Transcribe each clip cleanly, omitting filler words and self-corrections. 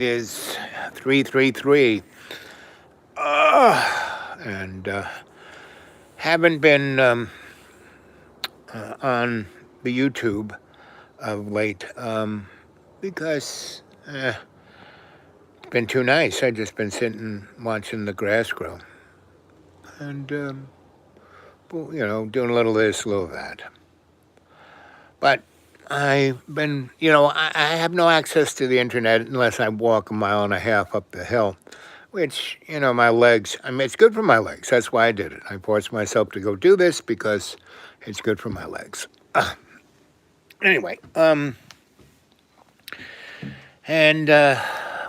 Is 333. And haven't been on the YouTube of late because it's been too nice. I just been sitting watching the grass grow and doing a little of this, a little of that. But I've been, I have no access to the internet unless I walk a mile and a half up the hill, which, my legs, it's good for my legs. That's why I did it. I forced myself to go do this because it's good for my legs. Anyway, and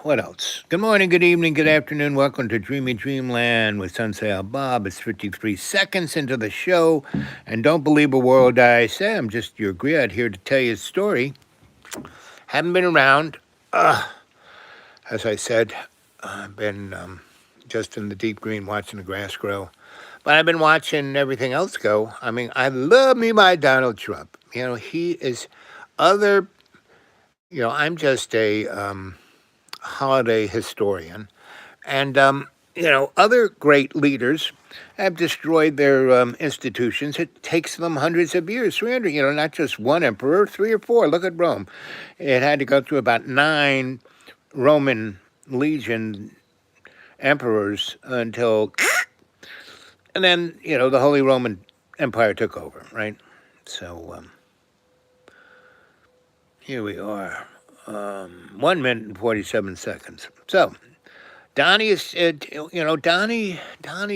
what else? Good morning, good evening, good afternoon. Welcome to Dreamy Dreamland with Sensie Owl Bob. It's 53 seconds into the show, and don't believe a word I say. I'm just your griot here to tell you a story. Haven't been around. As I said, I've been just in the deep green watching the grass grow. But I've been watching everything else go. I love me my Donald Trump. He is other, I'm just a holiday historian. And, other great leaders have destroyed their institutions. It takes them hundreds of years, 300, not just one emperor, 3 or 4. Look at Rome. It had to go through about 9 Roman legion emperors until, and then, the Holy Roman Empire took over, right? So here we are, 1 minute and 47 seconds. So Donnie is, Donnie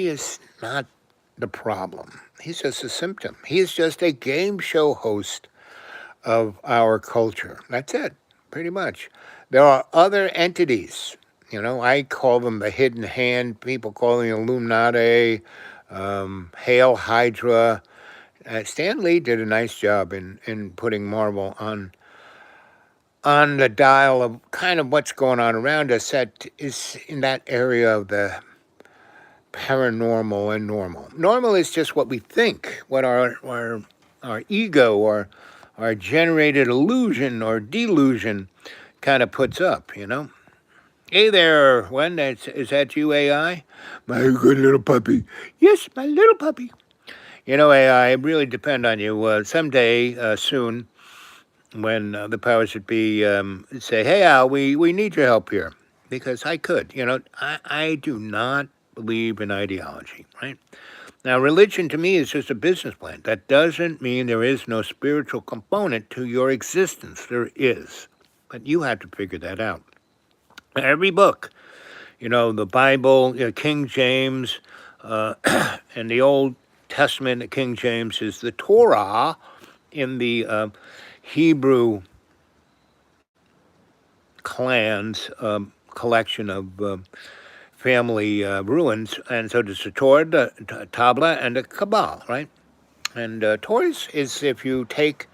is not the problem. He's just a symptom. He's just a game show host of our culture. That's it, pretty much. There are other entities. I call them the hidden hand. People call them Illuminati, Hail Hydra. Stan Lee did a nice job in putting Marvel on the dial of kind of what's going on around us that is in that area of the paranormal and normal. Normal is just what we think, what our ego or our generated illusion or delusion kind of puts up, Hey there, Wen, is that you, AI? My good little puppy. Yes, my little puppy. AI, I really depend on you. Someday, soon, when the powers that be say, hey, Al, we need your help here. Because I could. I do not believe in ideology, right? Now, religion to me is just a business plan. That doesn't mean there is no spiritual component to your existence. There is. But you have to figure that out. Every book, the Bible, King James, and the Old Testament, the King James is the Torah in the Hebrew clans collection of family ruins. And so there's the Torah, the Tabla, and the Kabbalah, right? And Torah is if you take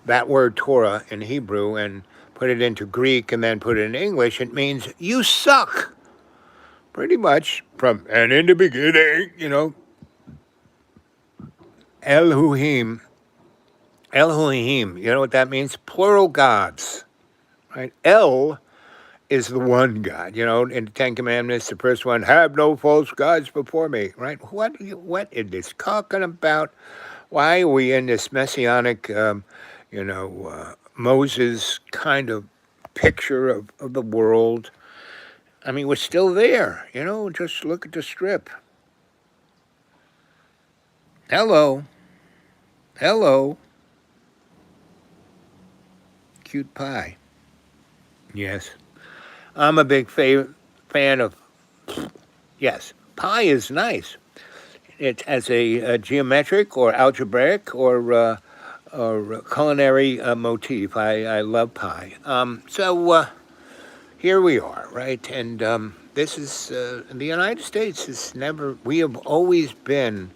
that word Torah in Hebrew and put it into Greek and then put it in English, it means you suck. Pretty much from, and in the beginning, Elohim, you know what that means? Plural gods, right? El is the one God, in the 10 Commandments, the first one, have no false gods before me, right? What is this talking about? Why are we in this messianic, Moses kind of picture of the world? We're still there, just look at the strip. Hello. Cute pie. Yes. I'm a big fan of, yes, pi is nice. It's as a geometric or algebraic or culinary motif. I love pie. So here we are, right? And this is, the United States is never, we have always been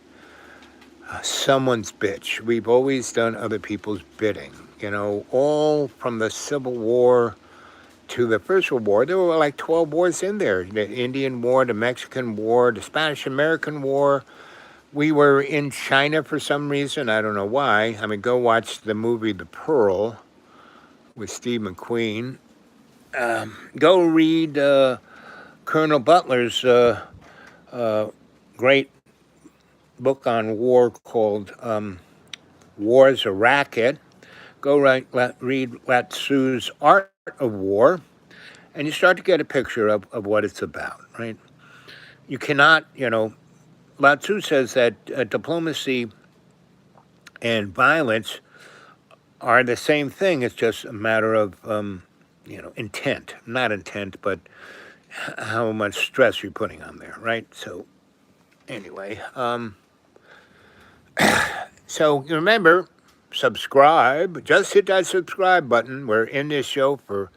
someone's bitch. We've always done other people's bidding, all from the Civil War to the First World War. There were like 12 wars in there. The Indian War, the Mexican War, the Spanish-American War. We were in China for some reason. I don't know why. Go watch the movie The Pearl with Steve McQueen. Go read Colonel Butler's uh, great book on war called War's a Racket. Go read Latsu's Art of War, and you start to get a picture of what it's about, right? You cannot, Lao Tzu says that diplomacy and violence are the same thing. It's just a matter of, intent. Not intent, but how much stress you're putting on there, right? So, anyway, so remember, subscribe. Just hit that subscribe button. We're in this show for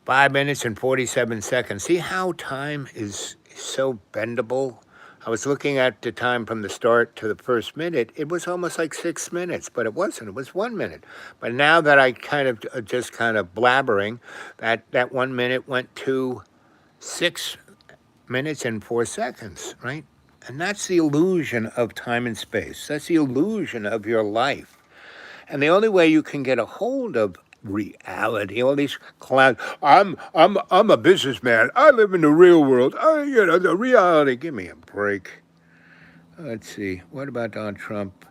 5 minutes and 47 seconds. See how time is so bendable? I was looking at the time from the start to the first minute. It was almost like 6 minutes, but it wasn't. It was 1 minute. But now that I kind of just kind of blabbering, that 1 minute went to 6 minutes and 4 seconds, right? And that's the illusion of time and space. That's the illusion of your life. And the only way you can get a hold of reality, all these clowns. I'm a businessman. I live in the real world. The reality. Give me a break. Let's see. What about Donald Trump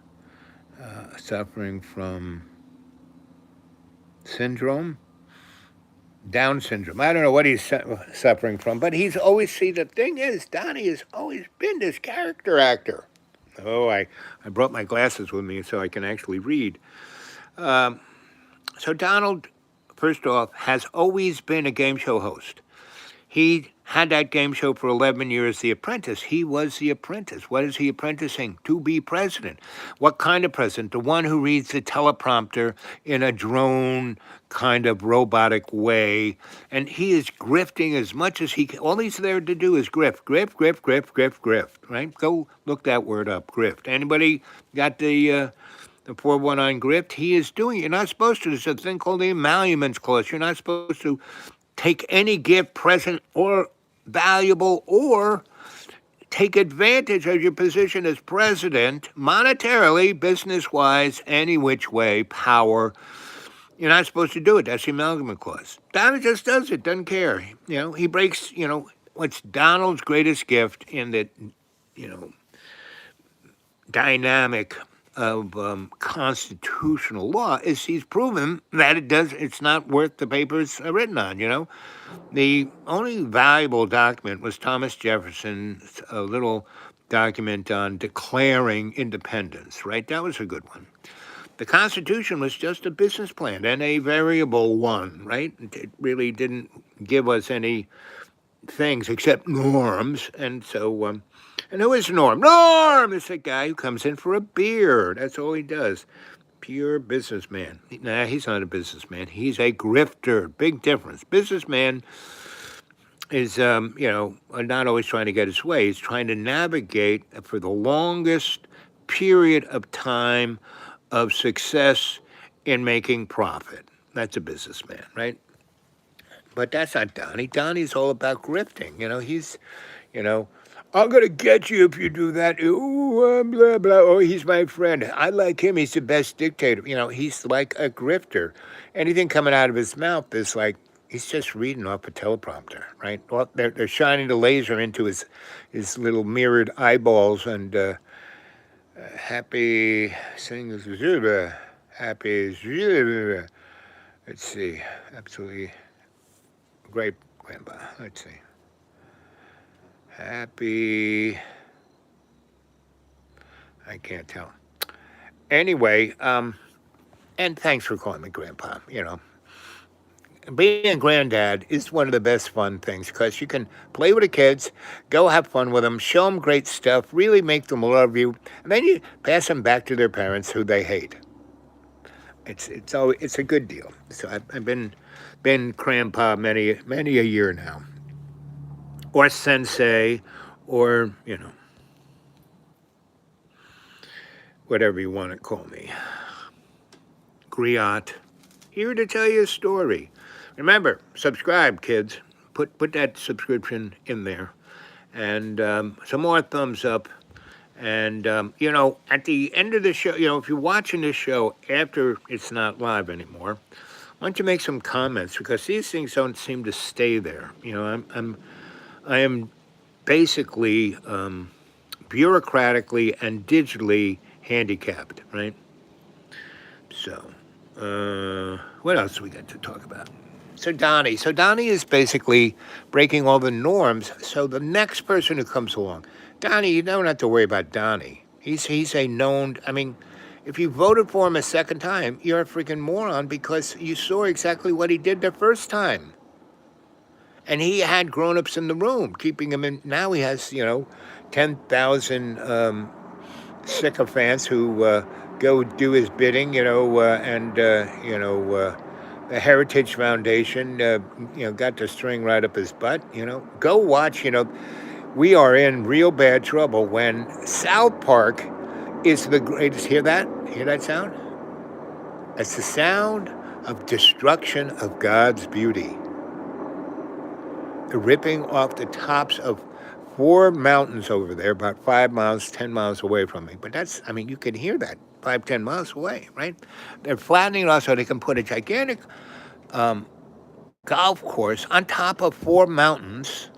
suffering from syndrome? Down syndrome. I don't know what he's suffering from, but he's always, see, the thing is, Donnie has always been this character actor. Oh, I brought my glasses with me so I can actually read. So Donald, first off, has always been a game show host. He had that game show for 11 years, The Apprentice. He was The Apprentice. What is he apprenticing? To be president. What kind of president? The one who reads the teleprompter in a drone kind of robotic way. And he is grifting as much as he can. All he's there to do is grift, right? Go look that word up, grift. Anybody got the 419 grift? He is doing it. You're not supposed to. There's a thing called the emoluments clause. You're not supposed to take any gift, present or valuable, or take advantage of your position as president, monetarily, business-wise, any which way, power. You're not supposed to do it. That's the amalgament clause. Donald just does it, doesn't care. He breaks, what's Donald's greatest gift in the, dynamic of constitutional law is he's proven that it's not worth the paper it's written on, The only valuable document was Thomas Jefferson's little document on declaring independence, right? That was a good one. The Constitution was just a business plan, and a variable one, right? It really didn't give us any things except norms, and so... and who is Norm? Norm is a guy who comes in for a beer. That's all he does. Pure businessman. Nah, he's not a businessman. He's a grifter. Big difference. Businessman is, not always trying to get his way. He's trying to navigate for the longest period of time of success in making profit. That's a businessman, right? But that's not Donnie. Donnie's all about grifting. He's, I'm going to get you if you do that. Ooh, blah, blah. Oh, he's my friend. I like him. He's the best dictator. He's like a grifter. Anything coming out of his mouth is like, he's just reading off a teleprompter, right? Well, they're shining the laser into his little mirrored eyeballs and happy sings, happy, let's see, absolutely great, Grandpa. Let's see. Happy, I can't tell. Anyway, and thanks for calling me Grandpa. Being a granddad is one of the best fun things because you can play with the kids, go have fun with them, show them great stuff, really make them love you, and then you pass them back to their parents who they hate. It's a good deal. So I've been grandpa many a year now, or sensei, or whatever you want to call me, griot. Here to tell you a story. Remember, subscribe, kids. Put that subscription in there, and some more thumbs up. And, at the end of the show, if you're watching this show after it's not live anymore, Why don't you make some comments, because these things don't seem to stay there. I am basically bureaucratically and digitally handicapped, right? So, what else we got to talk about? So Donnie is basically breaking all the norms. So the next person who comes along, Donnie, you don't have to worry about Donnie. He's a known. I mean, if you voted for him a second time, you're a freaking moron because you saw exactly what he did the first time. And he had grown-ups in the room, keeping him in. Now he has, 10,000 sycophants who go do his bidding, the Heritage Foundation, got the string right up his butt. Go watch. We are in real bad trouble when South Park is the greatest. Hear that? Hear that sound? It's the sound of destruction of God's beauty. Ripping off the tops of 4 mountains over there, about 5 miles, 10 miles away from me. But you can hear that 5, 10 miles away, right? They're flattening it off so they can put a gigantic golf course on top of 4 mountains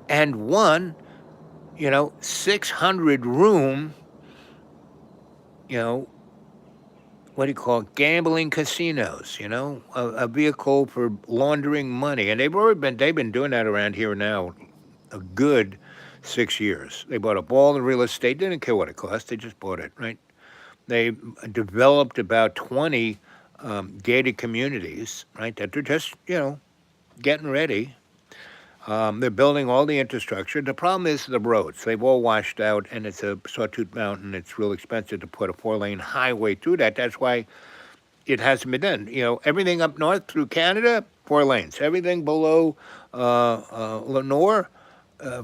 and one, 600 room, what do you call it? Gambling casinos, a vehicle for laundering money. And they've been doing that around here now a good 6 years. They bought up all the real estate, didn't care what it cost, they just bought it, right? They developed about 20 gated communities, right, that they're just, getting ready. They're building all the infrastructure. The problem is the roads. They've all washed out, and it's a sawtooth mountain. It's real expensive to put a 4-lane highway through that. That's why it hasn't been done. Everything up north through Canada, 4 lanes. Everything below Lenore,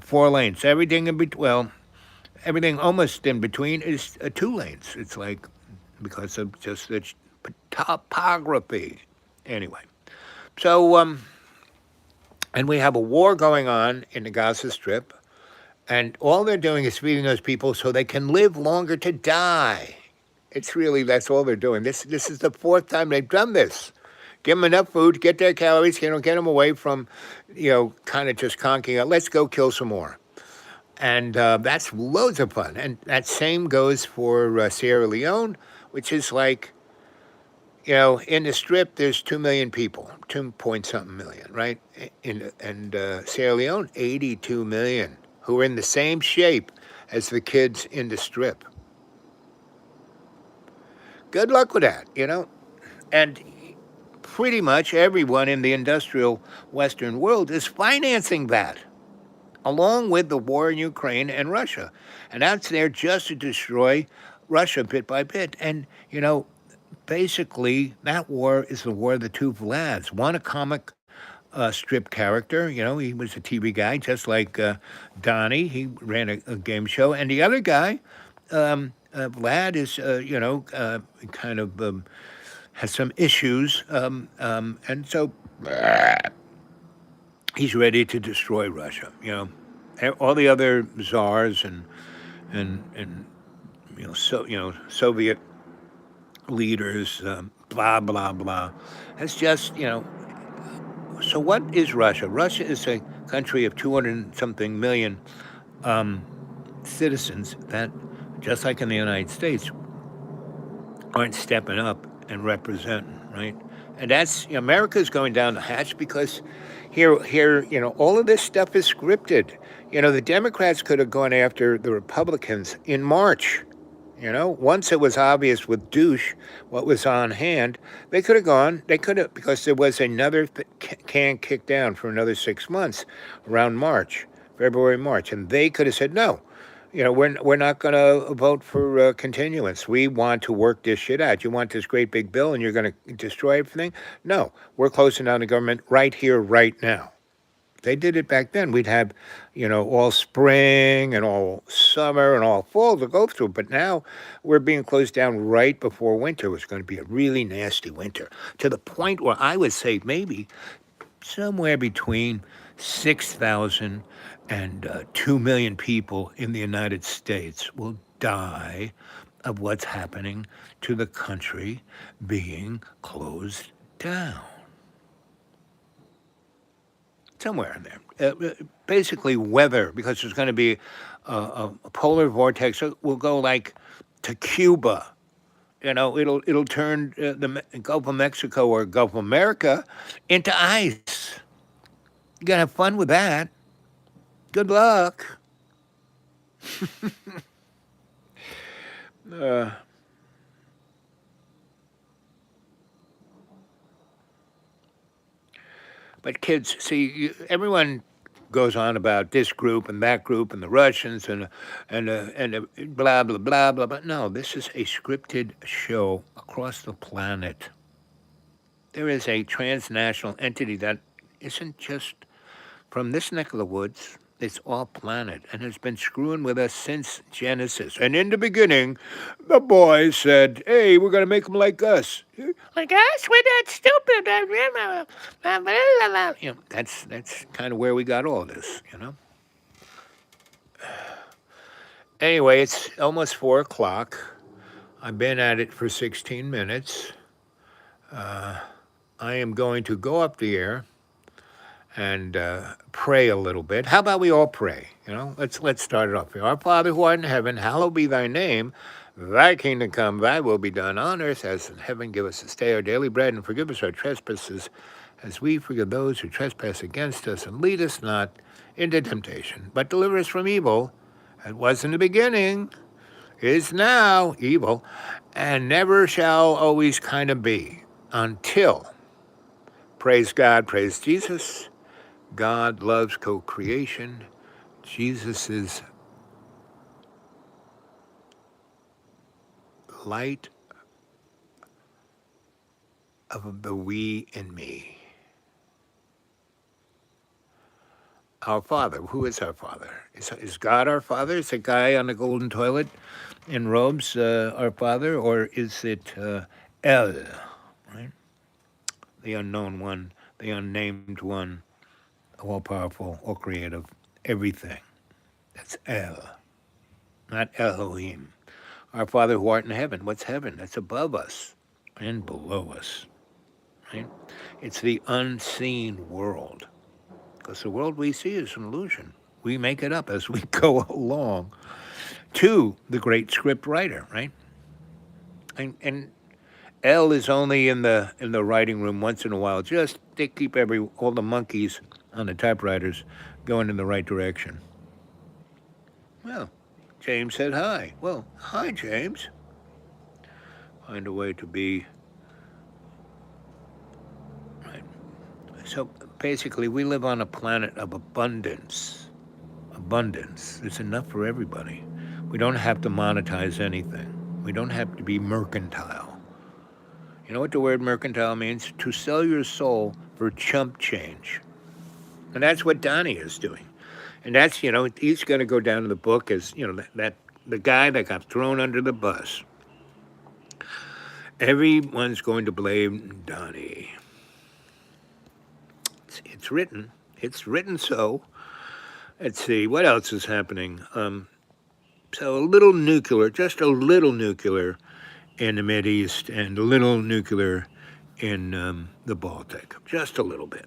4 lanes. Everything in between, everything almost in between is 2 lanes. It's like, because of just the topography. Anyway, so, and we have a war going on in the Gaza Strip, and all they're doing is feeding those people so they can live longer to die. That's all they're doing. This is the 4th time they've done this. Give them enough food, get their calories, get them away from, kind of just conking out. Let's go kill some more. And that's loads of fun. And that same goes for Sierra Leone, which is like, in the Strip, there's 2 million people, 2 point something million, right? And Sierra Leone, 82 million, who are in the same shape as the kids in the Strip. Good luck with that, And pretty much everyone in the industrial Western world is financing that, along with the war in Ukraine and Russia. And that's there just to destroy Russia bit by bit. And, basically, that war is the war of the 2 Vlads. One, a comic strip character. He was a TV guy, just like Donnie. He ran a game show. And the other guy, Vlad, is, kind of has some issues. And so he's ready to destroy Russia. All the other czars and Soviet leaders, blah, blah, blah. It's just, so what is Russia? Russia is a country of 200-something million citizens that, just like in the United States, aren't stepping up and representing, right? And that's, America's going down the hatch because here, all of this stuff is scripted. The Democrats could have gone after the Republicans in March. Once it was obvious with douche what was on hand, they could have, because there was another can kicked down for another 6 months around February, March. And they could have said, no, we're not going to vote for continuance. We want to work this shit out. You want this great big bill and you're going to destroy everything? No, we're closing down the government right here, right now. They did it back then. We'd have, all spring and all summer and all fall to go through. But now we're being closed down right before winter. It was going to be a really nasty winter, to the point where I would say maybe somewhere between 6,000 and 2 million people in the United States will die of what's happening to the country being closed down. Somewhere in there. Basically, weather, because there's going to be a polar vortex. So we'll go like to Cuba. It'll turn the Gulf of Mexico or Gulf of America into ice. You gotta have fun with that. Good luck. Uh, but kids, see, everyone goes on about this group and that group and the Russians and blah blah blah blah. But no, this is a scripted show across the planet. There is a transnational entity that isn't just from this neck of the woods. It's all planet and has been screwing with us since Genesis. And in the beginning, the boys said, "Hey, we're gonna make them like us." Like us? We're not stupid. That's kind of where we got all this. Anyway, it's almost 4 o'clock. I've been at it for 16 minutes. I am going to go up the air and pray a little bit. How about we all pray? Let's start it off here. Our Father who art in heaven, hallowed be thy name. Thy kingdom come, thy will be done on earth as in heaven. Give us this day our daily bread, and forgive us our trespasses as we forgive those who trespass against us. And lead us not into temptation, but deliver us from evil. It was in the beginning, is now evil, and never shall always kind of be until, praise God, praise Jesus, God loves co-creation. Jesus is light of the we in me. Our Father, who is our Father? Is God our Father? Is the guy on the golden toilet in robes our Father? Or is it El, right? The unknown one, the unnamed one, all-powerful, all-creative, everything. That's El, not Elohim. Our Father who art in heaven. What's heaven? That's above us and below us, right? It's the unseen world, because the world we see is an illusion. We make it up as we go along to the great script writer, right? And El is only in the writing room once in a while, just to keep all the monkeys on the typewriters going in the right direction. Well, James said hi. Well, hi, James. Find a way to be right. So basically, we live on a planet of abundance. Abundance. There's enough for everybody. We don't have to monetize anything. We don't have to be mercantile. You know what the word mercantile means? To sell your soul for chump change. And that's what Donnie is doing. And that's, he's going to go down in the book as, that the guy that got thrown under the bus. Everyone's going to blame Donnie. It's written. It's written so. Let's see, what else is happening? So a little nuclear, just a little nuclear in the Mideast and a little nuclear in the Baltic. Just a little bit.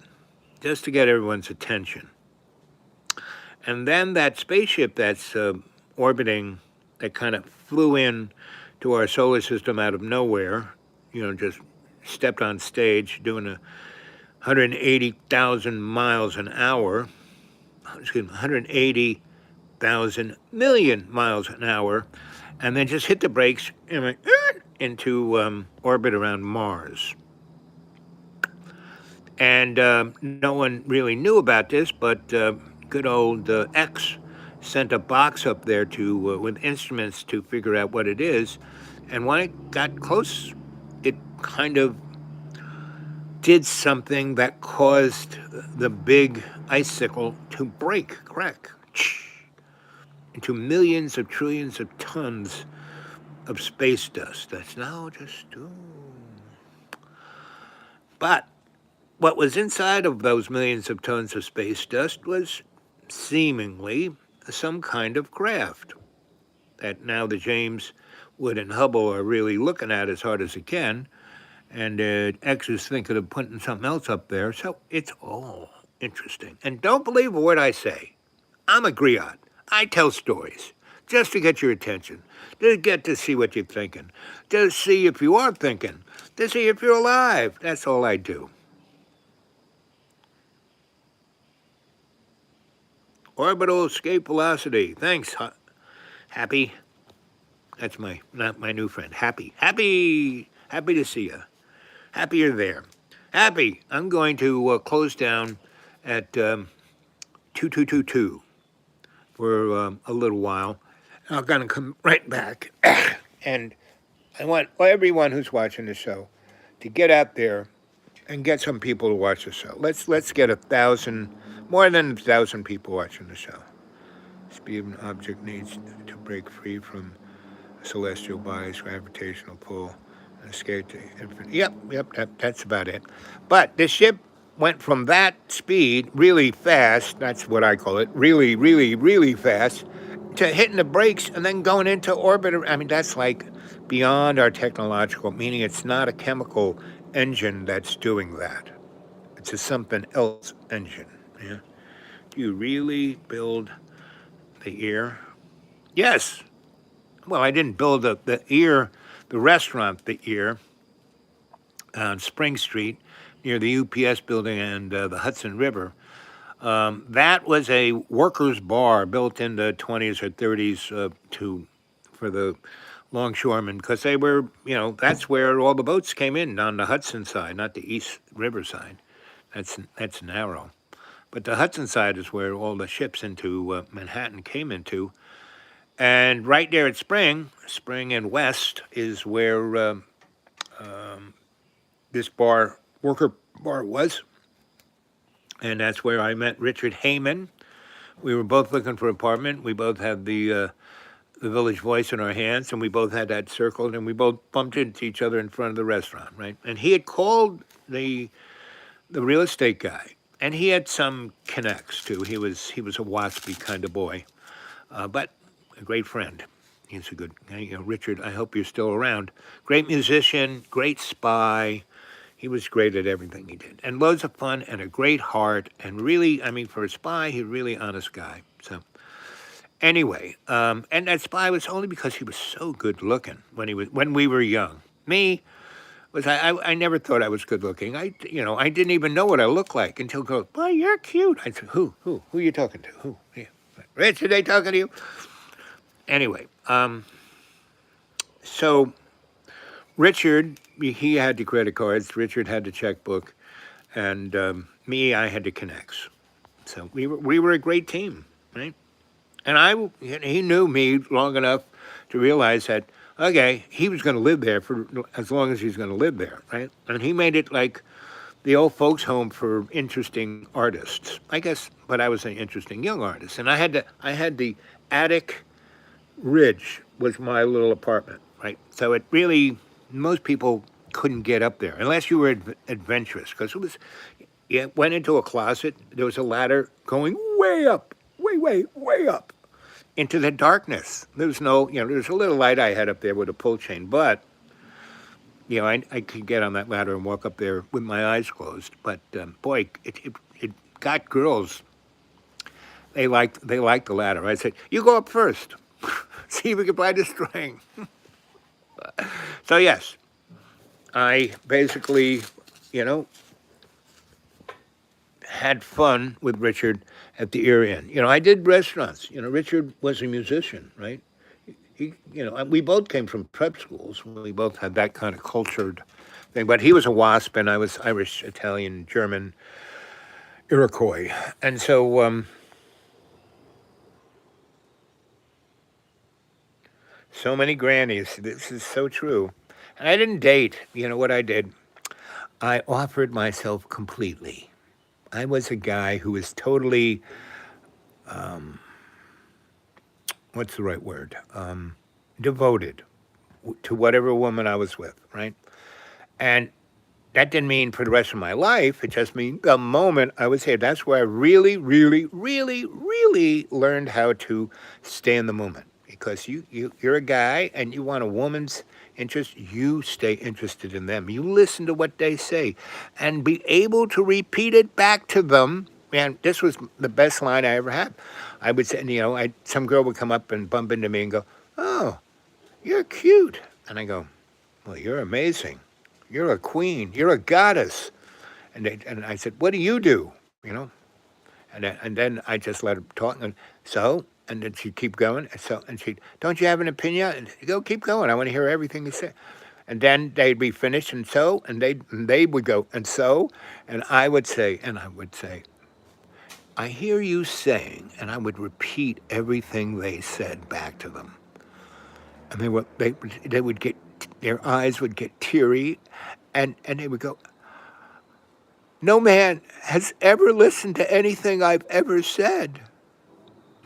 Just to get everyone's attention. And then that spaceship that's orbiting, that kind of flew in to our solar system out of nowhere, just stepped on stage doing 180,000 miles an hour, 180,000 million miles an hour, and then just hit the brakes and went into orbit around Mars. And no one really knew about this, but good old X sent a box up there with instruments to figure out what it is. And when it got close, it kind of did something that caused the big icicle to crack, into millions of trillions of tons of space dust. That's now just... But what was inside of those millions of tons of space dust was seemingly some kind of craft that now the James Wood and Hubble are really looking at as hard as they can. and X is thinking of putting something else up there. So it's all interesting. And don't believe a word I say. I'm a griot. I tell stories just to get your attention, to get to see what you're thinking, to see if you are thinking, to see if you're alive. That's all I do. Orbital escape velocity. Thanks, Happy. That's not my new friend. Happy. Happy to see you. Happy you're there. Happy. I'm going to close down at 2222 for a little while. I'm going to come right back. And I want everyone who's watching the show to get out there and get some people to watch the show. Let's get 1,000, more than 1,000 people watching the show. Speed of an object needs to break free from a celestial body's gravitational pull and escape to infinite. Yep, that's about it. But the ship went from that speed, really fast, that's what I call it, really, really, really fast, to hitting the brakes and then going into orbit. I mean, that's like beyond our technological, meaning it's not a chemical engine that's doing that. It's a something else engine. Yeah. Do you really build the ear? Yes. Well, I didn't build the ear, the restaurant, the ear, on Spring Street near the UPS building and the Hudson River. That was a workers' bar built in the 20s or 30s for the longshoremen, because they were, that's where all the boats came in, on the Hudson side, not the East River side. That's narrow. But the Hudson side is where all the ships into Manhattan came into. And right there at Spring and West, is where this worker bar was. And that's where I met Richard Heyman. We were both looking for an apartment. We both had the Village Voice in our hands, and we both had that circled, and we both bumped into each other in front of the restaurant, right? And he had called the real estate guy, and he had some connects too. He was a waspy kind of boy, but a great friend. He's a good guy. Richard, I hope you're still around. Great musician, great spy. He was great at everything he did, and loads of fun, and a great heart, and really, I mean, for a spy, he's a really honest guy. So anyway, and that spy was only because he was so good looking when we were young. Me was I never thought I was good looking. I didn't even know what I looked like until girls, boy, you're cute. I said, who are you talking to? Who? Yeah. Rich, are they talking to you? Anyway, so Richard, he had the credit cards. Richard had the checkbook, and me, I had the connects. So we were a great team, right? And he knew me long enough to realize that, okay, he was going to live there for as long as he's going to live there, right? And he made it like the old folks' home for interesting artists, I guess. But I was an interesting young artist, and I had the attic ridge was my little apartment, right? So it really, most people couldn't get up there unless you were adventurous, because you went into a closet. There was a ladder going way up, way up into the darkness. There was no, there's a little light I had up there with a pull chain, but I could get on that ladder and walk up there with my eyes closed. But boy, it got girls. They liked the ladder. I said, you go up first. See if we can buy the string. So yes, I basically, had fun with Richard at the Ear Inn. I did restaurants. Richard was a musician, right? We both came from prep schools. We both had that kind of cultured thing. But he was a WASP, and I was Irish, Italian, German, Iroquois. And so, so many grannies. This is so true. And I didn't date. What I did? I offered myself completely. I was a guy who was totally, what's the right word? Devoted to whatever woman I was with, right? And that didn't mean for the rest of my life. It just means the moment I was here. That's where I really, really, really, really learned how to stay in the moment. because you're a guy and you want a woman's interest, you stay interested in them. You listen to what they say and be able to repeat it back to them. Man, this was the best line I ever had. I would say, some girl would come up and bump into me and go, "Oh, you're cute." And I go, "Well, you're amazing. You're a queen. You're a goddess." And I said, "What do you do?" You know, and then I just let her talk. And so, and then she'd keep going. And she'd, "Don't you have an opinion?" And she'd go, "Keep going. I want to hear everything you say." And then they'd be finished, and they would go, "And so," and I would say, "I hear you saying," and I would repeat everything they said back to them. And they would get, their eyes would get teary, and they would go, "No man has ever listened to anything I've ever said."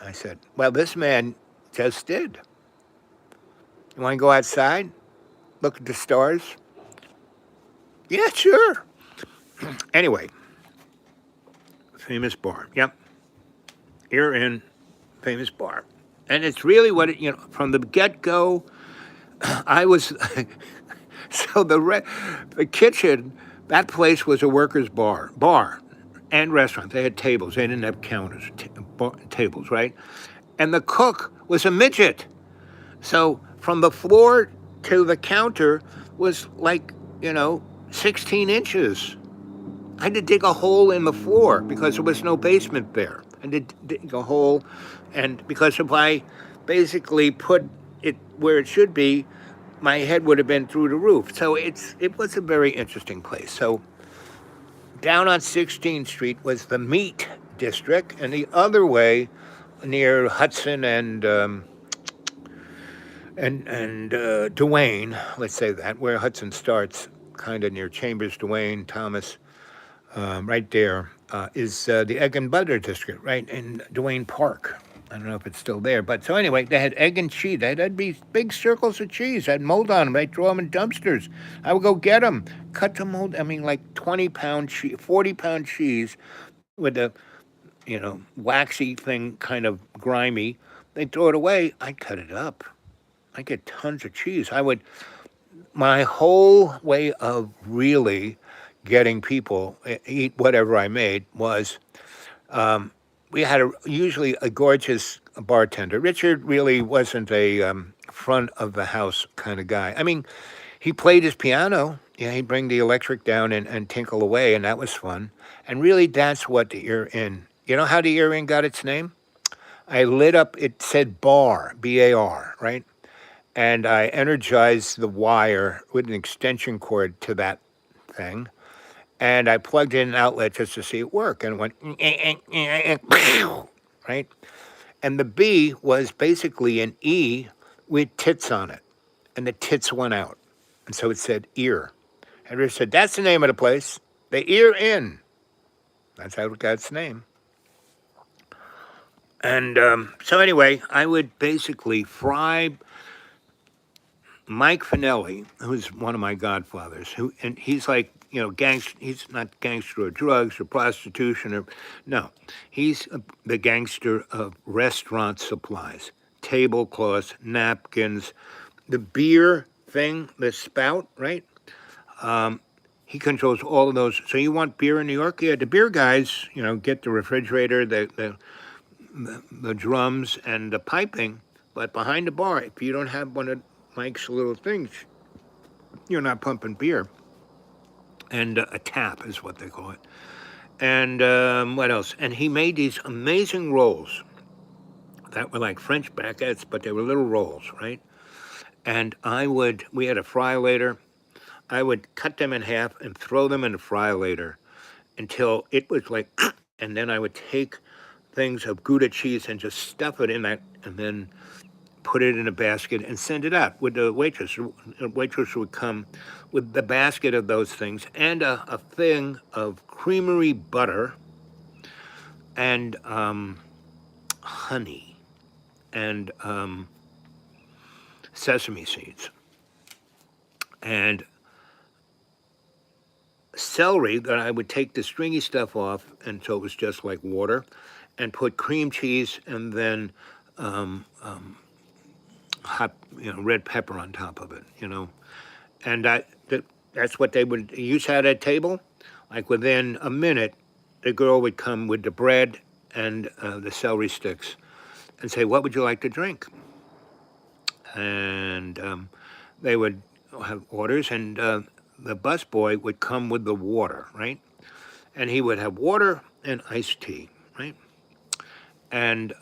I said, "Well, this man just did. You want to go outside? Look at the stars?" "Yeah, sure." Anyway, famous bar. Yep. You're in famous bar. And it's really what from the get-go, I was, so the kitchen, that place was a worker's bar and restaurant. They had tables. They didn't have counters, tables, right? And the cook was a midget. So from the floor to the counter was like, 16 inches. I had to dig a hole in the floor because there was no basement there. I had to dig a hole, and because if I basically put it where it should be, my head would have been through the roof. So it was a very interesting place. So down on 16th Street was the meat district, and the other way near Hudson and Duane, let's say that, where Hudson starts, kind of near Chambers, Duane, Thomas, right there, is the Egg and Butter District, right in Duane Park. I don't know if it's still there. But so anyway, they had egg and cheese. They'd be big circles of cheese. I'd mold on them. They'd throw them in dumpsters. I would go get them, cut the mold. I mean, like 20-pound cheese, 40-pound cheese with the, waxy thing, kind of grimy. They'd throw it away. I'd cut it up. I'd get tons of cheese. My whole way of really getting people eat whatever I made was, we had usually a gorgeous bartender. Richard really wasn't a front of the house kind of guy. I mean, he played his piano. Yeah, he'd bring the electric down and tinkle away, and that was fun. And really, that's what the ear in. You know how the ear in got its name? I lit up, it said bar, B-A-R, right? And I energized the wire with an extension cord to that thing. And I plugged in an outlet just to see it work, and it went, right? And the B was basically an E with tits on it, and the tits went out. And so it said ear. And Rich said, "That's the name of the place. The Ear Inn." That's how it got its name. And so anyway, I would basically fry Mike Finelli, who's one of my godfathers, and he's like, he's not gangster of drugs or prostitution no, he's the gangster of restaurant supplies, tablecloths, napkins, the beer thing, the spout, right? He controls all of those. So you want beer in New York? Yeah, the beer guys, get the refrigerator, the drums, and the piping. But behind the bar, if you don't have one of Mike's little things, you're not pumping beer. And a tap is what they call it. And what else? And he made these amazing rolls that were like French baguettes, but they were little rolls, right? And we had a fry-later. I would cut them in half and throw them in the fry-later until it was like, and then I would take things of Gouda cheese and just stuff it in that, and then put it in a basket and send it out with the waitress. The waitress would come with the basket of those things and a thing of creamery butter and honey and sesame seeds and celery that I would take the stringy stuff off until it was just like water, and put cream cheese and then hot, red pepper on top of it, and that's what they would use at a table. Like within a minute, the girl would come with the bread and the celery sticks and say, "What would you like to drink?" And they would have orders, and the busboy would come with the water, right? And he would have water and iced tea, right? And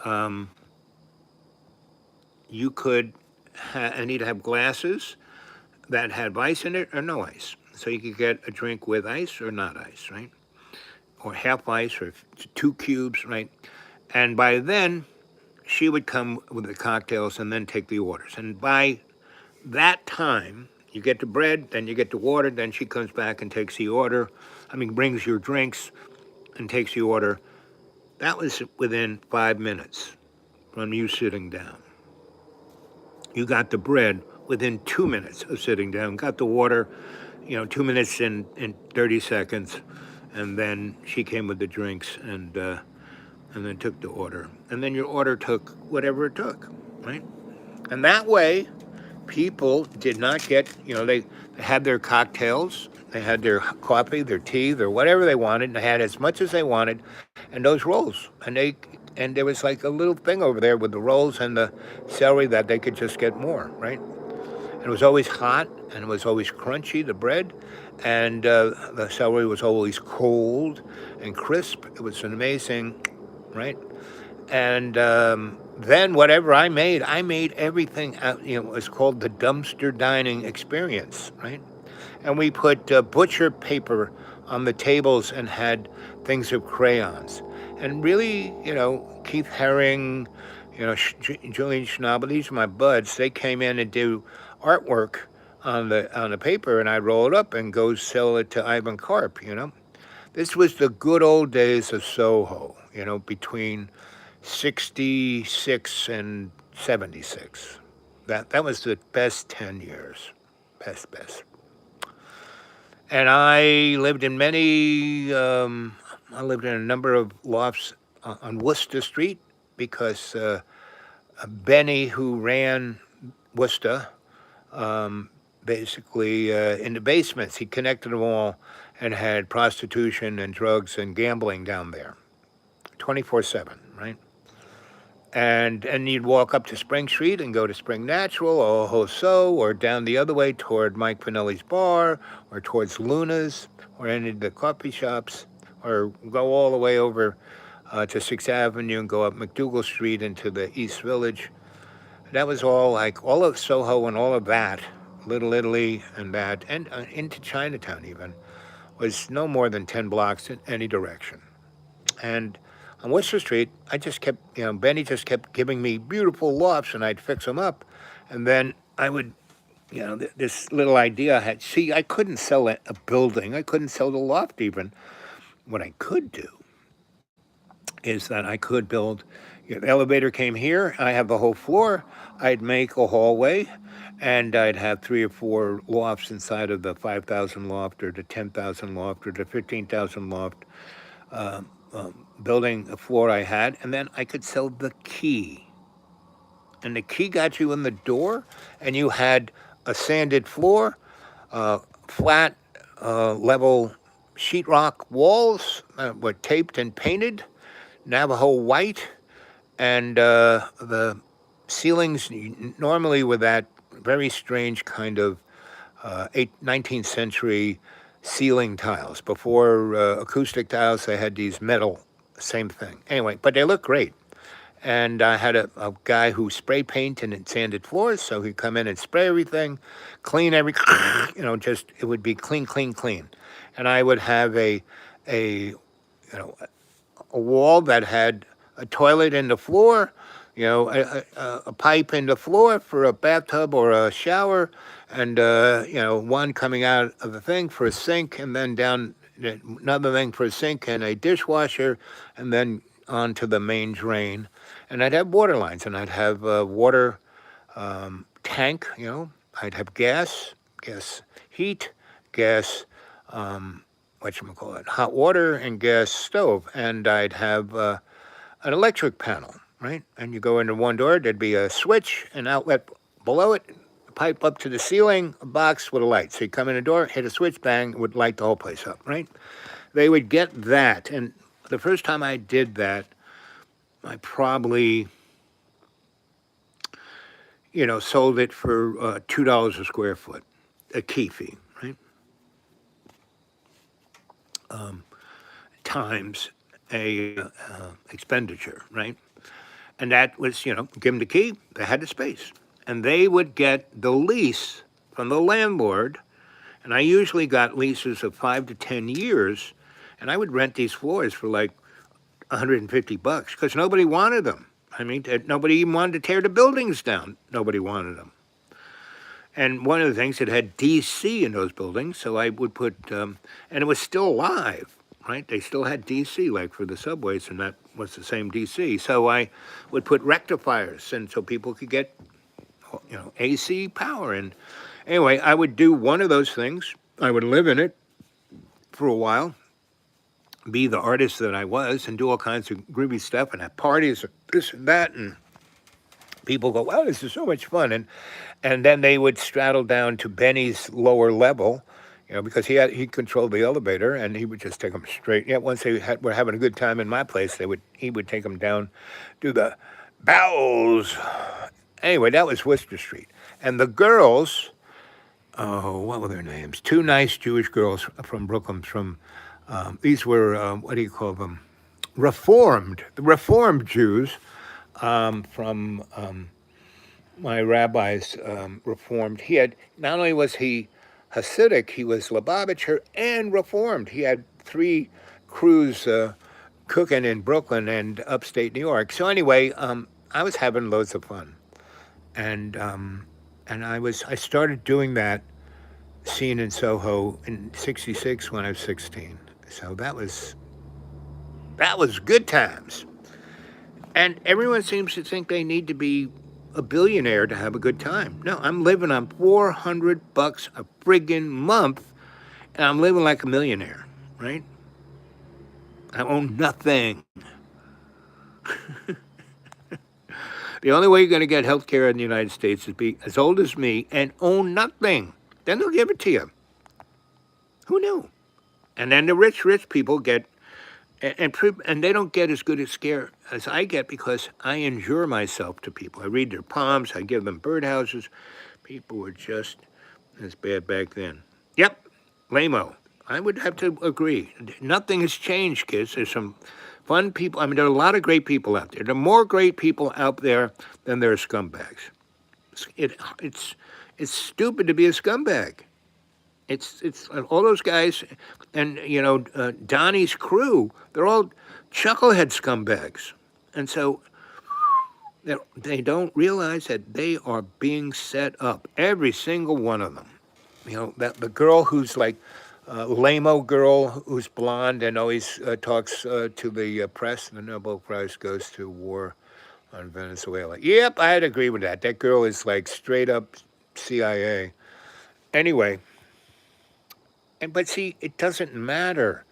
you could, and he'd have glasses that had ice in it or no ice. So you could get a drink with ice or not ice, right? Or half ice or 2 cubes, right? And by then, she would come with the cocktails and then take the orders. And by that time, you get the bread, then you get the water, then she comes back and takes the order. Brings your drinks and takes the order. That was within 5 minutes from you sitting down. You got the bread within 2 minutes of sitting down, got the water, 2 minutes in 30 seconds, and then she came with the drinks and then took the order. And then your order took whatever it took, right? And that way, people did not get, they had their cocktails, they had their coffee, their tea, their whatever they wanted, and they had as much as they wanted, and those rolls. And there was like a little thing over there with the rolls and the celery that they could just get more, right? And it was always hot, and it was always crunchy, the bread, and the celery was always cold and crisp. It was an amazing, right? And then whatever I made everything out, it was called the dumpster dining experience, right? And we put butcher paper on the tables and had things of crayons. And really, Keith Haring, Julian Schnabel, these are my buds. They came in and do artwork on the paper, and I roll it up and go sell it to Ivan Karp, This was the good old days of Soho, between 66 and 76. That was the best 10 years. Best. And I lived in I lived in a number of lofts on Worcester Street because Benny, who ran Worcester, basically in the basements, he connected them all and had prostitution and drugs and gambling down there 24/7, right? And you'd walk up to Spring Street and go to Spring Natural or Hoso or down the other way toward Mike Pinelli's bar or towards Luna's or any of the coffee shops or go all the way over to 6th Avenue and go up McDougal Street into the East Village. That was all like all of Soho and all of that, Little Italy and that, and into Chinatown even, was no more than 10 blocks in any direction. And on Worcester Street, I just kept, Benny just kept giving me beautiful lofts and I'd fix them up. And then I would, this little idea I had, I couldn't sell a building. I couldn't sell the loft even. What I could do is that I could build, the elevator came here, I have the whole floor, I'd make a hallway, and I'd have 3 or 4 lofts inside of the 5,000 loft or the 10,000 loft or the 15,000 loft. Building a floor I had, and then I could sell the key. And the key got you in the door, and you had a sanded floor, flat, level sheetrock walls were taped and painted, Navajo white, and the ceilings normally with that very strange kind of 19th century ceiling tiles. Before acoustic tiles, they had these metal, same thing. Anyway, but they look great. And I had a guy who spray painted and sanded floors, so he'd come in and spray everything, clean just, it would be clean. And I would have a wall that had a toilet in the floor, a pipe in the floor for a bathtub or a shower, and one coming out of the thing for a sink, and then down another thing for a sink and a dishwasher, and then onto the main drain. And I'd have water lines, and I'd have a water tank. I'd have gas heat, gas hot water, and gas stove, and I'd have an electric panel, right? And you go into one door, there'd be a switch, an outlet Below it, a pipe up to the ceiling, a box with a light. So you come in the door, hit a switch, bang, it would light the whole place up, right? They would get that. And the first time I did that, I probably, sold it for $2 a square foot, a key fee, right? Times a expenditure, right? And that was, give them the key, they had the space. And they would get the lease from the landlord. And I usually got leases of 5 to 10 years. And I would rent these floors for like $150 because nobody wanted them. I mean, nobody even wanted to tear the buildings down. Nobody wanted them. And one of the things, it had DC in those buildings, so I would put, and it was still alive, right? They still had DC, like for the subways, and that was the same DC. So I would put rectifiers, and so people could get, AC power. And anyway, I would do one of those things. I would live in it for a while, be the artist that I was, and do all kinds of groovy stuff, and have parties, this and that, and people go, wow, this is so much fun. And then they would straddle down to Benny's lower level, because he controlled the elevator, and he would just take them straight. Yeah, once they were having a good time in my place, he would take them down to the bowels. Anyway, that was Worcester Street. And the girls, what were their names? Two nice Jewish girls from Brooklyn. These were, what do you call them? The Reformed Jews. From my rabbi's Reformed. He had, not only was he Hasidic, he was Lubavitcher and Reformed. He had 3 crews cooking in Brooklyn and upstate New York. So anyway, I was having loads of fun. And I started doing that scene in Soho in '66 when I was 16. So that was good times. And everyone seems to think they need to be a billionaire to have a good time. No, I'm living on $400 a friggin' month, and I'm living like a millionaire, right? I own nothing. The only way you're going to get health care in the United States is be as old as me and own nothing. Then they'll give it to you. Who knew? And then the rich people get, and they don't get as good a scare as I get because I injure myself to people. I read their palms. I give them birdhouses. People were just as bad back then. Yep, lame-o. I would have to agree. Nothing has changed, kids. There's some fun people. I mean, there are a lot of great people out there. There are more great people out there than there are scumbags. It's stupid to be a scumbag. It's all those guys, and Donnie's crew. They're all chucklehead scumbags, and so they don't realize that they are being set up. Every single one of them. That the girl who's like lame-o girl who's blonde and always talks to the press. The Nobel Prize goes to war on Venezuela. Yep, I'd agree with that. That girl is like straight up CIA. Anyway. But see, it doesn't matter.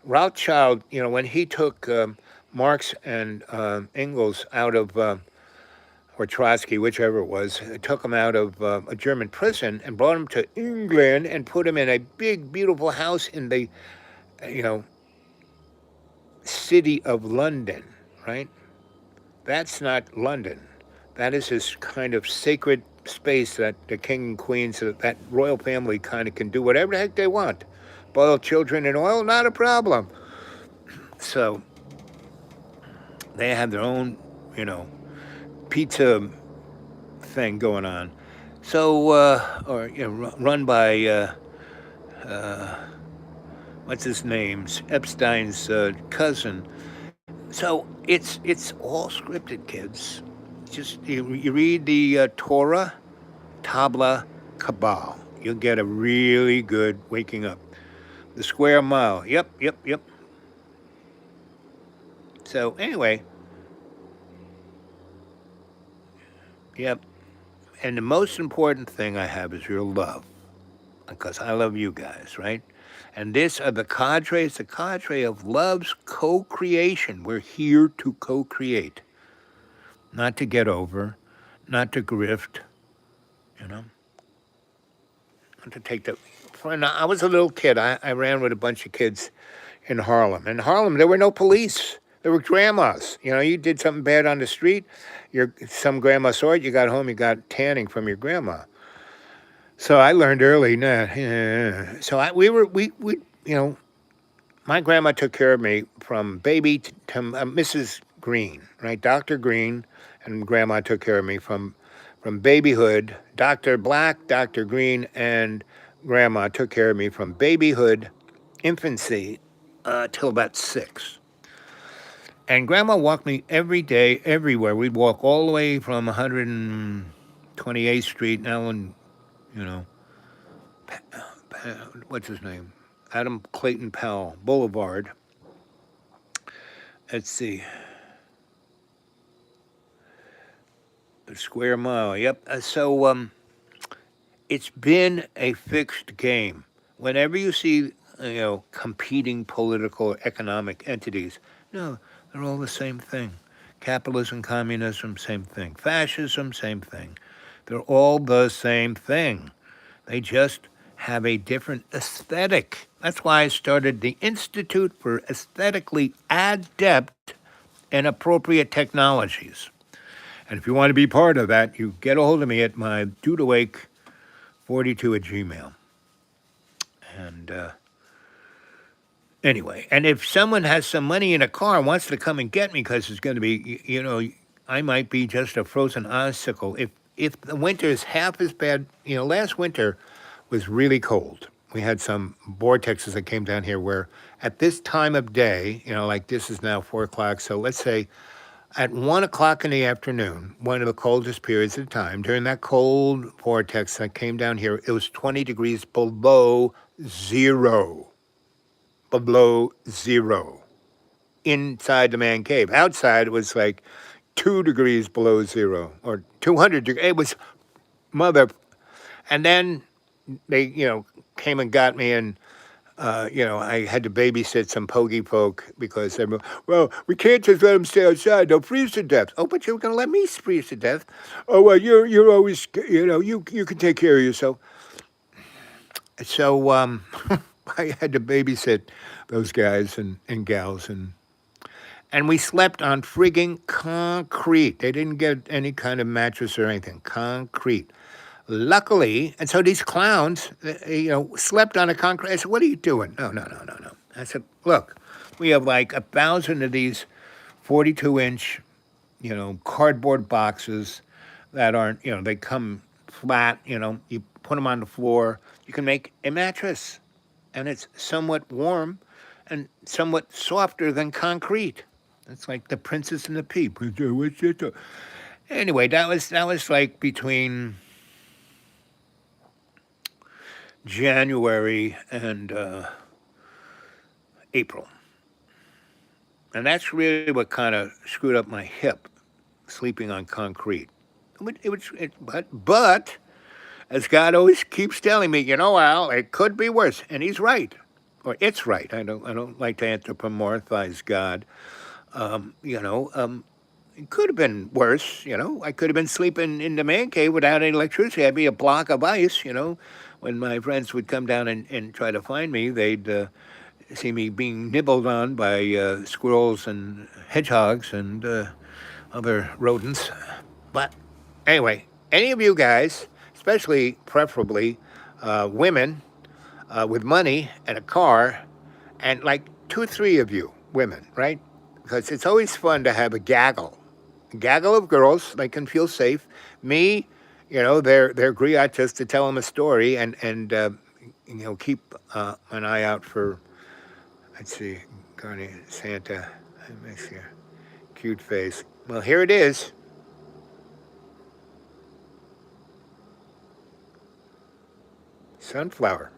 Rothschild, when he took Marx and Engels out of, or Trotsky, whichever it was, took them out of a German prison and brought them to England and put them in a big, beautiful house in the, city of London, right? That's not London. That is his kind of sacred space that the king and queens, that royal family kind of can do whatever the heck they want. Boil children in oil, not a problem. So they have their own, pizza thing going on. So, run by, what's his name? Epstein's cousin. So it's all scripted, kids. Just you read the Torah, Tabla, Kabal. You'll get a really good waking up. The square mile. Yep. So anyway, yep. And the most important thing I have is your love, because I love you guys, right? And this are the cadre. It's a cadre of love's co-creation. We're here to co-create. Not to get over, not to grift, you know. To take the, when I was a little kid, I ran with a bunch of kids in Harlem. In Harlem, there were no police. There were grandmas. You know, you did something bad on the street, some grandma saw it, you got home, you got tanning from your grandma. So I learned early, nah, so we, you know, my grandma took care of me from baby to Mrs. Green, right? Dr. Green and grandma took care of me from babyhood. Dr. Black, Dr. Green, and grandma took care of me from babyhood, infancy, till about 6. And grandma walked me every day, everywhere. We'd walk all the way from 128th Street, now in, you know, what's his name? Adam Clayton Powell Boulevard. Let's see. The square mile. Yep. It's been a fixed game. Whenever you see, you know, competing political or economic entities, no, they're all the same thing. Capitalism, communism, same thing. Fascism, same thing. They're all the same thing. They just have a different aesthetic. That's why I started the Institute for Aesthetically Adept and Appropriate Technologies. And if you want to be part of that, you get a hold of me at my dudeawake42@gmail. And anyway, and if someone has some money in a car and wants to come and get me because it's going to be, you know, I might be just a frozen icicle. If the winter is half as bad, you know, last winter was really cold. We had some vortexes that came down here where at this time of day, you know, like this is now 4 o'clock. So let's say at 1 o'clock in the afternoon, one of the coldest periods of time, during that cold vortex that came down here, it was 20 degrees below zero. Below zero. Inside the man cave. Outside, it was like 2 degrees below zero, or 200 degrees. It was mother. And then they, you know, came and got me, and you know, I had to babysit some pogey folk because they were, well, we can't just let them stay outside. They'll freeze to death. Oh, but you're going to let me freeze to death. Oh, well, you're always, you know, you can take care of yourself. So I had to babysit those guys and gals, and we slept on frigging concrete. They didn't get any kind of mattress or anything. Concrete. Luckily, and so these clowns, you know, slept on a concrete. I said, what are you doing? No. I said, look, we have like 1,000 of these 42-inch, you know, cardboard boxes that aren't, you know, they come flat, you know, you put them on the floor. You can make a mattress, and it's somewhat warm and somewhat softer than concrete. It's like the Princess and the Pea. Anyway, that was like between January and April. And that's really what kind of screwed up my hip, sleeping on concrete. But as God always keeps telling me, you know, Al, it could be worse, and He's right, or it's right. I don't like to anthropomorphize God. You know, it could have been worse. You know, I could have been sleeping in the man cave without any electricity. I'd be a block of ice. You know, when my friends would come down and try to find me, they'd see me being nibbled on by squirrels and hedgehogs and other rodents. But anyway, any of you guys, especially preferably women with money and a car, and like 2 or 3 of you women, right? Because it's always fun to have a gaggle of girls. They can feel safe. Me, you know, they're griot just to tell them a story and you know, keep an eye out for, let's see, Garney, Santa, I miss your cute face. Well, here it is. Sunflower.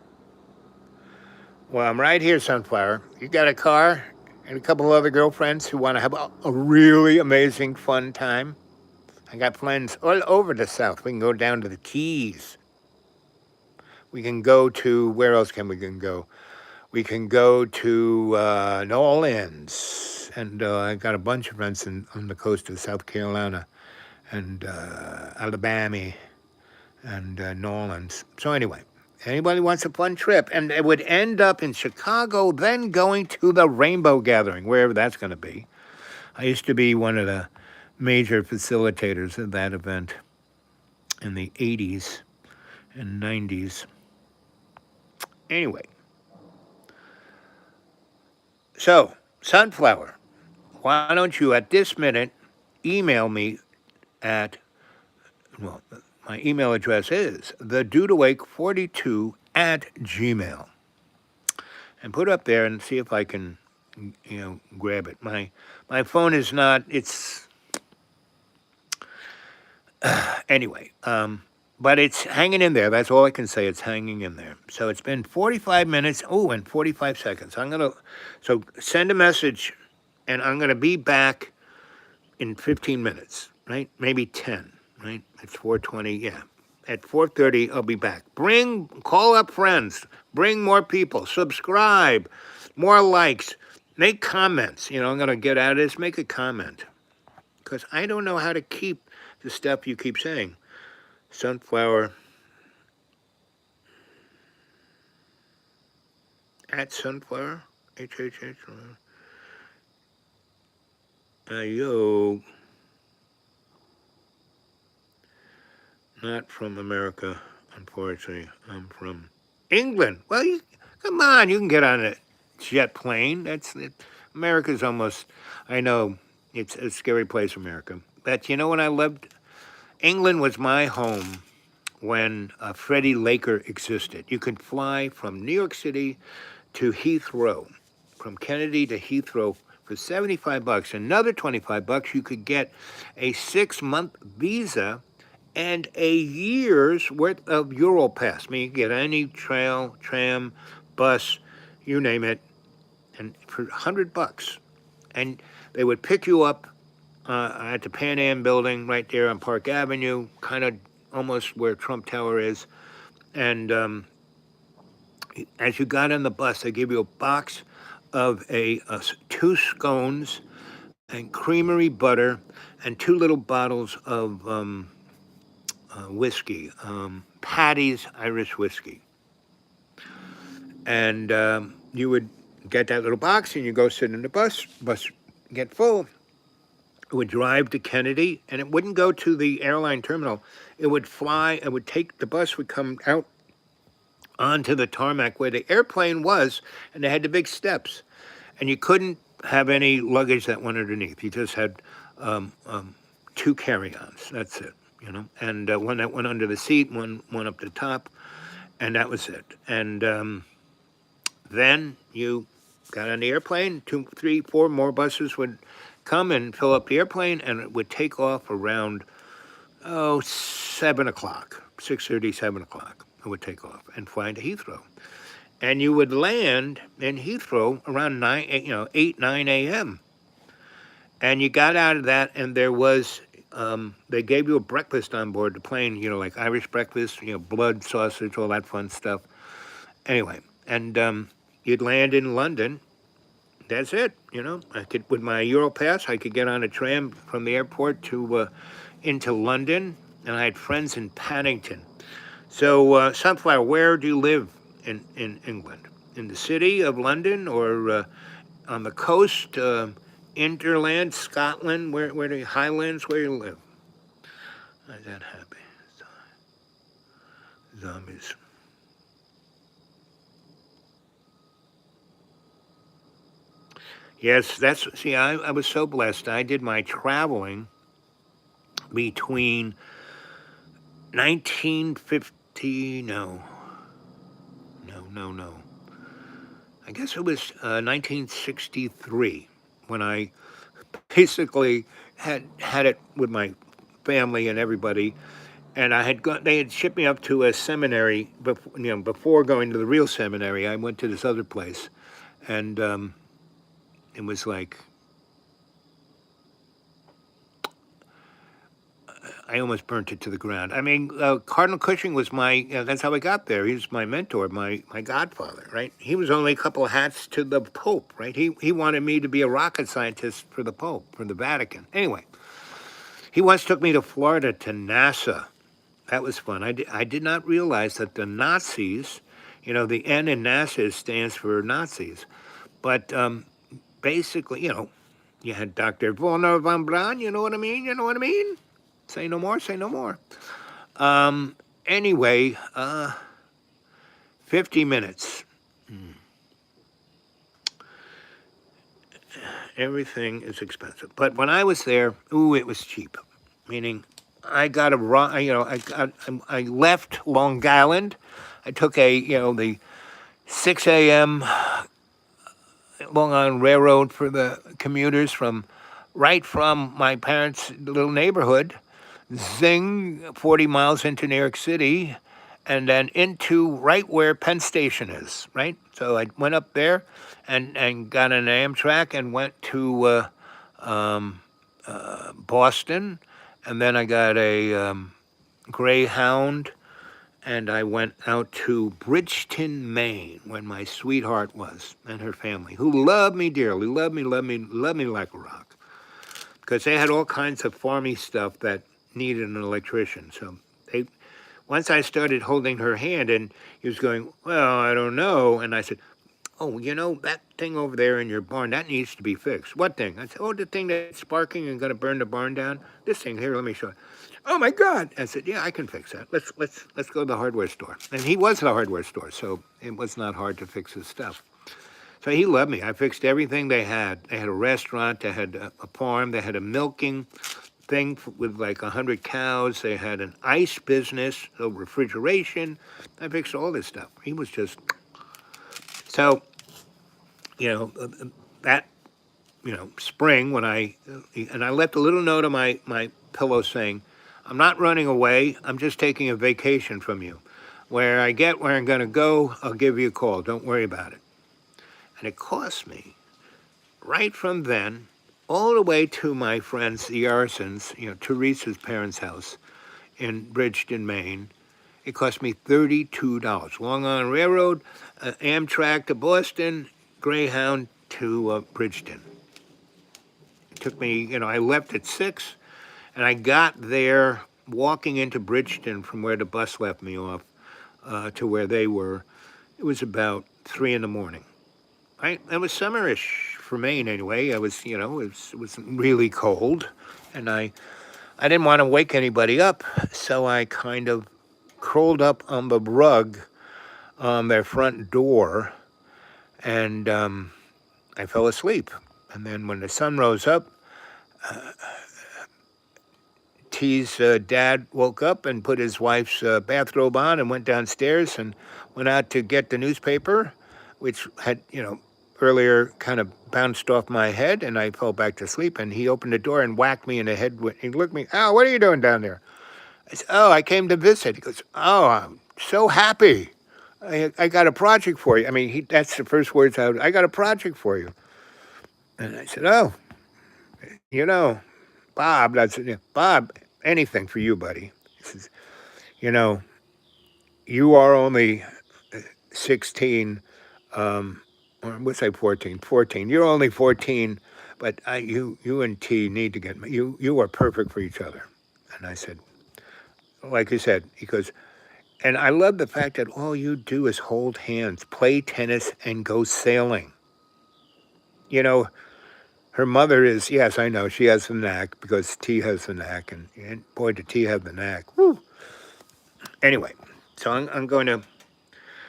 Well, I'm right here, Sunflower. You got a car and a couple of other girlfriends who want to have a really amazing, fun time? I got friends all over the South. We can go down to the Keys. We can go to, where else can we go? We can go to New Orleans. And I got a bunch of friends on the coast of South Carolina and Alabama and New Orleans. So anyway, anybody wants a fun trip, and it would end up in Chicago, then going to the Rainbow Gathering, wherever that's going to be. I used to be one of the major facilitators of that event in the 80s and 90s. Anyway, so Sunflower, why don't you at this minute email me at, well, my email address is thedudewake42 at gmail. And put it up there and see if I can, grab it. My phone is not, it's, anyway, but it's hanging in there. That's all I can say. It's hanging in there. So it's been 45 minutes. Oh, and 45 seconds. So send a message, and I'm going to be back in 15 minutes, right? Maybe 10, right? It's 4:20, yeah. At 4:30, I'll be back. Call up friends. Bring more people. Subscribe. More likes. Make comments. I'm going to get at this. Make a comment. Because I don't know how to keep the stuff you keep saying. Sunflower. At Sunflower. HHH. Yo. Not from America, unfortunately. I'm from England. Well, come on, you can get on a jet plane. America's almost, I know, it's a scary place, America. But when I lived, England was my home when Freddie Laker existed. You could fly from New York City to Heathrow, from Kennedy to Heathrow for $75. Another $25, you could get a 6-month visa and a year's worth of Europass. I mean, you can get any trail, tram, bus, you name it, and for $100. And they would pick you up at the Pan Am building right there on Park Avenue, kind of almost where Trump Tower is. And as you got on the bus, they give you a box of 2 scones and creamery butter and 2 little bottles of whiskey, Patty's Irish whiskey. And you would get that little box and you go sit in the bus get full. It would drive to Kennedy, and it wouldn't go to the airline terminal. It would fly, the bus would come out onto the tarmac where the airplane was, and they had the big steps. And you couldn't have any luggage that went underneath. You just had 2 carry-ons. That's it, And one that went under the seat, one up the top, and that was it. And then you got on the airplane. 2, 3, 4 more buses would come and fill up the airplane, and it would take off around 7 o'clock, 6:30, 7 o'clock. It would take off and fly into Heathrow. And you would land in Heathrow around 8, 9 a.m. And you got out of that, and there was, they gave you a breakfast on board the plane, like Irish breakfast, blood, sausage, all that fun stuff. Anyway, and you'd land in London. That's it, I could, with my Europass, I could get on a tram from the airport to into London, and I had friends in Paddington. So, Sunflower, where do you live in England? In the city of London, or on the coast, Interland, Scotland? Where do you, Highlands? Where do you live? I'm that happy. Zombies. Yes, I was so blessed. I did my traveling between 1950, no. I guess it was 1963 when I basically had it with my family and everybody. And they had shipped me up to a seminary before going to the real seminary. I went to this other place, and it was like, I almost burnt it to the ground. I mean, Cardinal Cushing was that's how I got there. He was my mentor, my godfather, right? He was only a couple of hats to the Pope, right? He wanted me to be a rocket scientist for the Pope, for the Vatican. Anyway, he once took me to Florida to NASA. that was fun. I did not realize that the Nazis, the N in NASA stands for Nazis. But basically, you had Dr. Werner von Braun, you know what I mean? You know what I mean? Say no more, say no more. Anyway, 50 minutes. Everything is expensive. But when I was there, it was cheap. Meaning, I got a raw, I left Long Island. I took the 6 a.m. Long Island Railroad for the commuters right from my parents' little neighborhood, zing, 40 miles into New York City, and then into right where Penn Station is, right? So I went up there and got an Amtrak and went to Boston, and then I got a Greyhound, and I went out to Bridgeton, Maine, when my sweetheart was and her family, who loved me dearly, loved me like a rock, because they had all kinds of farmy stuff that needed an electrician. So once I started holding her hand, and he was going, well, I don't know, and I said, oh, that thing over there in your barn, that needs to be fixed. What thing? I said, oh, the thing that's sparking and going to burn the barn down. This thing here, let me show you. Oh my God! I said, yeah, I can fix that. Let's go to the hardware store. And he was the hardware store, so it was not hard to fix his stuff. So he loved me. I fixed everything they had. They had a restaurant. They had a farm. They had a milking thing with like 100 cows. They had an ice business, so refrigeration. I fixed all this stuff. He was just so, that spring when I left a little note on my pillow saying, I'm not running away. I'm just taking a vacation from you. Where I get where I'm going to go, I'll give you a call. Don't worry about it. And it cost me, right from then, all the way to my friends, the Arsons, Teresa's parents' house in Bridgeton, Maine. It cost me $32. Long Island Railroad, Amtrak to Boston, Greyhound to Bridgeton. It took me, I left at 6. And I got there walking into Bridgeton from where the bus left me off to where they were. It was about 3 in the morning. Right? It was summerish for Maine anyway. It was really cold, and I didn't want to wake anybody up, so I kind of curled up on the rug on their front door, and I fell asleep. And then when the sun rose up, T's dad woke up and put his wife's bathrobe on and went downstairs and went out to get the newspaper, which had, earlier kind of bounced off my head, and I fell back to sleep. And he opened the door and whacked me in the head. He looked at me, oh, what are you doing down there? I said, oh, I came to visit. He goes, oh, I'm so happy. I got a project for you. I mean, that's the first words out. I got a project for you. And I said, oh, Bob, Bob, anything for you, buddy. He says, you are only 16, or what's I 14? 14. You're only 14, but you and T need to get, you are perfect for each other. And I said, like I said, he goes, and I love the fact that all you do is hold hands, play tennis, and go sailing. Her mother is, yes, I know, she has the knack because T has the knack, and boy, did T have the knack. Woo. Anyway, so I'm going to,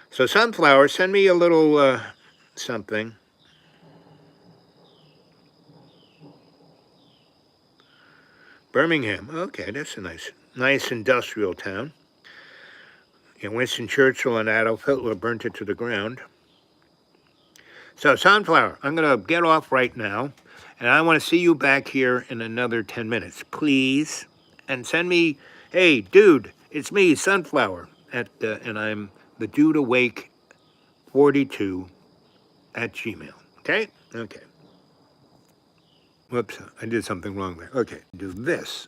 so Sunflower, send me a little something. Birmingham, okay, that's a nice industrial town. Winston Churchill and Adolf Hitler burnt it to the ground. So, Sunflower, I'm going to get off right now, and I want to see you back here in another 10 minutes, please. And send me, hey, dude, it's me, Sunflower, and I'm the Dude Awake 42 at Gmail. Okay? Okay. Whoops, I did something wrong there. Okay, do this.